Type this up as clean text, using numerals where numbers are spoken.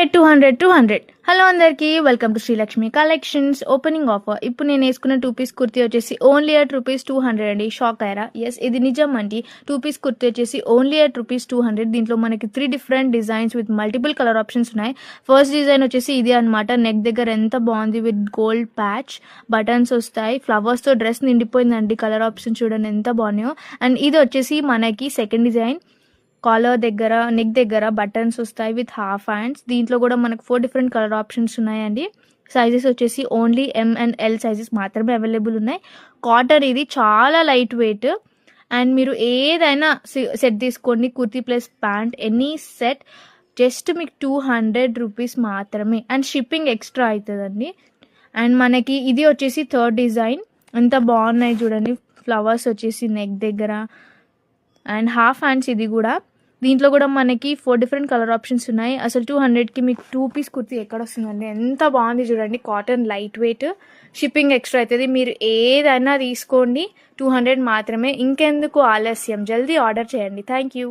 200. Hello అందరికీ, welcome to Srilakshmi collections. Opening offer. ఇప్పుడు నేను వేసుకున్న 2 పీస్ కుర్తీ వచ్చేసి ఓన్లీ at ₹200 అండి. షాక్ అయ్యారా? ఎస్, ఇది నిజం అండి. 2 పీస్ కుర్తీ వచ్చేసి ఓన్లీ at ₹200. దీంట్లో మనకి 3 different designs with multiple colour options ఉన్నాయి. ఫస్ట్ డిజైన్ వచ్చేసి ఇది అనమాట. నెక్ దగ్గర ఎంత బాగుంది, విత్ గోల్డ్ ప్యాచ్, బటన్స్ వస్తాయి, ఫ్లవర్స్తో డ్రెస్ నిండిపోయిందండి. కలర్ ఆప్షన్ చూడండి ఎంత బాగున్నాయో. అండ్ ఇది వచ్చేసి మనకి సెకండ్ డిజైన్. కాలర్ దగ్గర, నెక్ దగ్గర బటన్స్ వస్తాయి విత్ హాఫ్ హ్యాండ్స్. దీంట్లో కూడా మనకు 4 డిఫరెంట్ కలర్ ఆప్షన్స్ ఉన్నాయండి. సైజెస్ వచ్చేసి only M and L sizes మాత్రమే అవైలబుల్ ఉన్నాయి. కాటన్ ఇది చాలా లైట్ వెయిట్. అండ్ మీరు ఏదైనా సెట్ తీసుకోండి, kurti plus pant, any set just మీకు ₹200 మాత్రమే. అండ్ షిప్పింగ్ ఎక్స్ట్రా అవుతుందండి. అండ్ మనకి ఇది వచ్చేసి థర్డ్ డిజైన్. ఎంత బాగున్నాయి చూడండి. ఫ్లవర్స్ వచ్చేసి నెక్ దగ్గర అండ్ హాఫ్ హ్యాండ్స్. ఇది కూడా దీంట్లో కూడా మనకి 4 డిఫరెంట్ కలర్ ఆప్షన్స్ ఉన్నాయి. అసలు 200కి మీకు 2 పీస్ కుర్తీ ఎక్కడ వస్తుందండి? ఎంత బాగుంది చూడండి. Cotton light weight, shipping extra అవుతుంది. మీరు ఏదైనా తీసుకోండి, 200 మాత్రమే. ఇంకెందుకు ఆలస్యం, జల్దీ ఆర్డర్ చేయండి. Thank you.